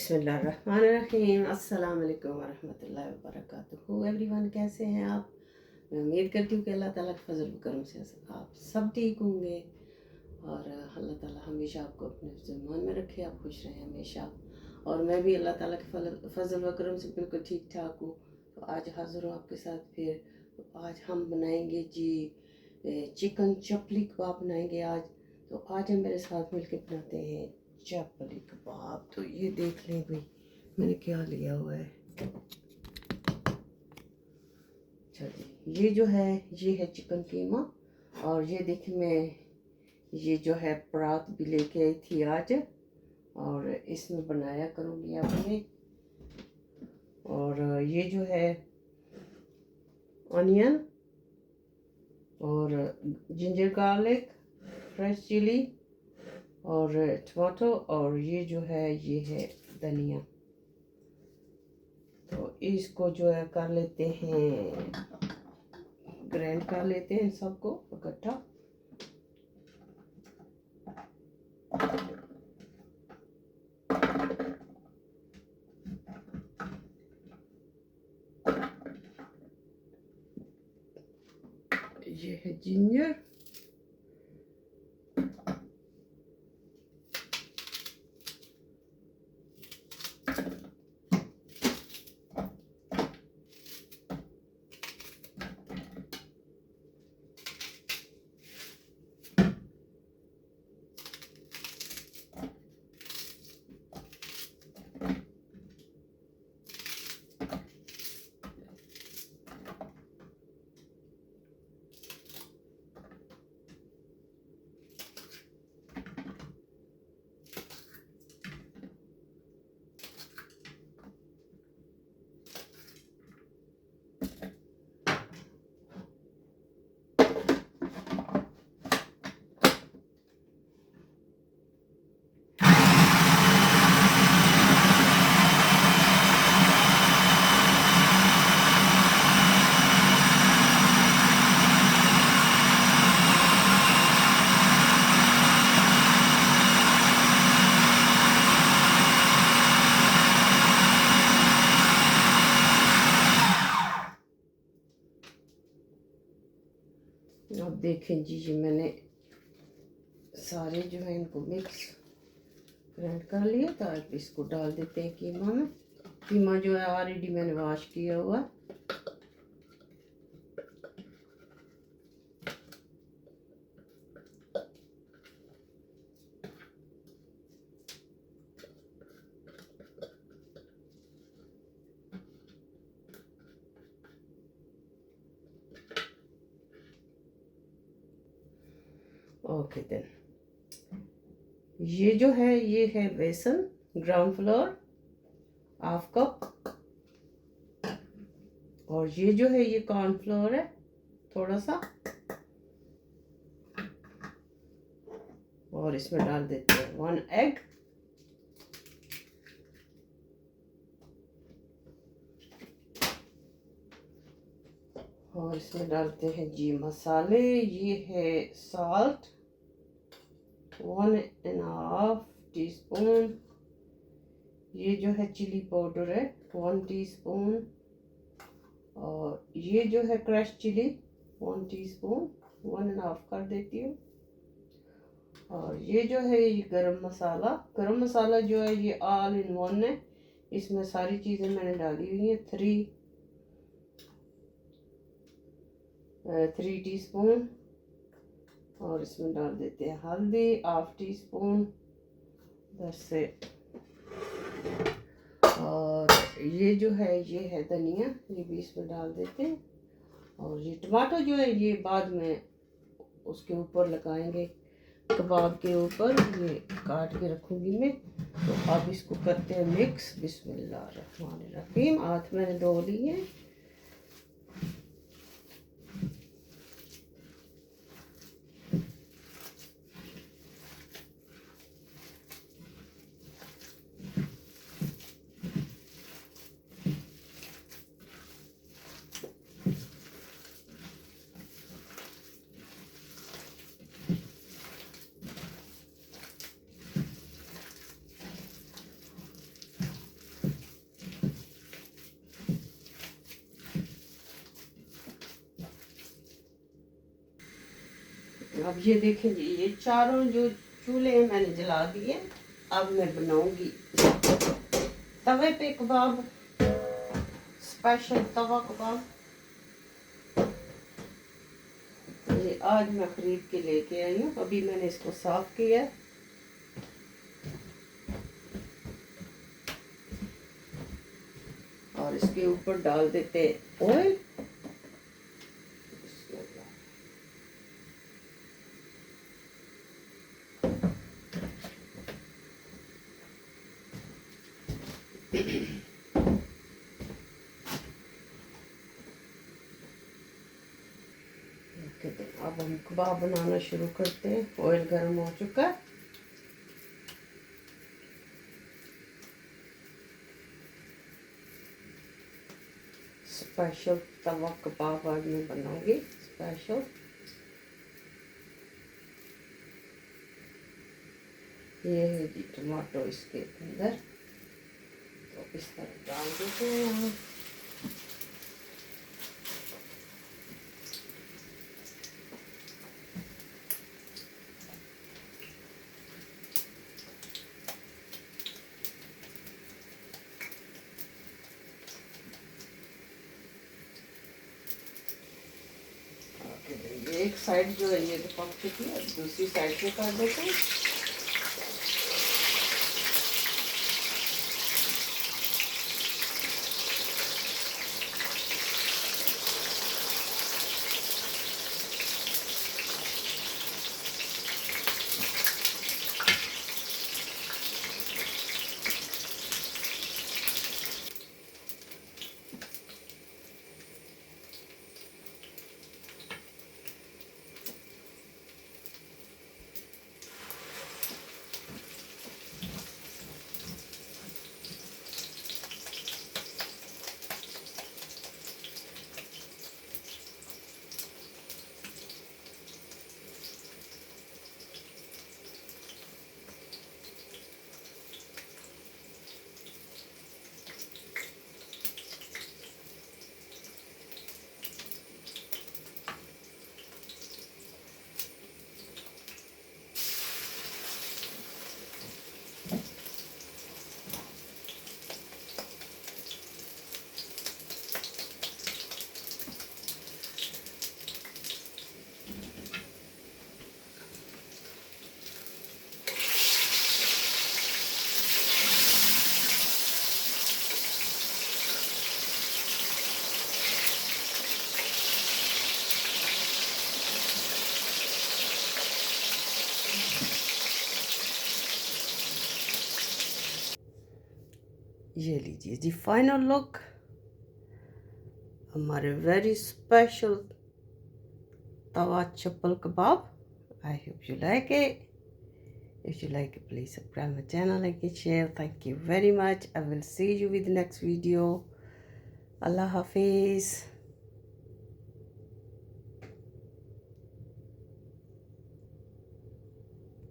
बिस्मिल्लाहिर्रहमानिर्रहीम। अस्सलाम वालेकुम वरहमतुल्लाहि वबरकातुहू। एवरीवन, कैसे हैं आप? मैं उम्मीद करती हूँ कि अल्लाह ताला के फजल करम से आप सब ठीक होंगे और अल्लाह ताला हमेशा आपको अपने ज़मान में रखे, आप खुश रहें हमेशा। और मैं भी अल्लाह ताला के फजल करम से बिल्कुल ठीक ठाक हूँ। तो आज हाज़िर हूँ आपके साथ फिर। तो आज हम बनाएंगे जी चिकन चपली कबाब बनाएंगे आज। तो आज हम मेरे साथ मिलके बनाते हैं चपली कबाब। तो ये देख लें भाई मैंने क्या लिया हुआ है। अच्छा जी, ये जो है ये है चिकन कीमा। और ये देखिए मैं ये जो है परात भी लेके आई थी आज और इसमें बनाया करूँगी आपने। और ये जो है अनियन और जिंजर गार्लिक, फ्रेश चिली और टमाटो, और ये जो है ये है धनिया। तो इसको जो है कर लेते हैं, ग्राइंड कर लेते हैं सबको इकट्ठा। ये है जिंजर, अब देखें जी ये मैंने सारे जो है इनको मिक्स ग्राइंड कर लिया। तो अब इसको डाल देते हैं कीमा में। कीमा जो है ऑलरेडी मैंने वॉश किया हुआ। ओके देन, ये जो है ये है बेसन, ग्राउंड फ्लोर हाफ कप। और ये जो है ये कॉर्नफ्लोर है थोड़ा सा। और इसमें डाल देते हैं 1 एग। और इसमें डालते हैं जी मसाले। ये है साल्ट 1.5 टीस्पून। ये जो है चिली पाउडर है 1 टीस्पून। और ये जो है क्रश चिली 1 टीस्पून, 1.5 कर देती हूँ। और ये जो है ये गरम मसाला जो है ये ऑल इन वन है। इसमें सारी चीज़ें मैंने डाली हुई हैं। 3 टीस्पून। और इसमें डाल देते हैं हल्दी 1/2 टीस्पून, बस से। और ये जो है ये है धनिया, ये भी इसमें डाल देते हैं। और ये टमाटर जो है ये बाद में उसके ऊपर लगाएंगे, कबाब के ऊपर ये काट के रखूंगी मैं। तो अब इसको करते हैं मिक्स। बिस्मिल्लाहिर्रहमानिर्रहीम। हाथ मैंने धो लिए। अब ये देखें जी, ये चारों जो चूल्हे मैंने जला दिए। अब मैं बनाऊंगी तवे पे कबाब, स्पेशल तवा कबाब। ये आज मैं खरीद के लेके आई हूँ, अभी मैंने इसको साफ किया। और इसके ऊपर डाल देते ऑयल। अब हम कबाब बनाना शुरू करते हैं। ऑयल गर्म हो चुका है। स्पेशल तवा कबाब आज मैं बनाऊंगी स्पेशल। ये है जी टमाटो इसके अंदर, तो इस तरह डाल देते हैं यहाँ। एक साइड जो है ये तो पक चुकी है, दूसरी साइड से कर देते हैं। ये लीजिए जी फाइनल लुक हमारे very special tawa chapal kebab. I hope you like it. If you like it, please subscribe my channel, like it, share. Thank you very much. I will see you with the next video. Allah Hafiz.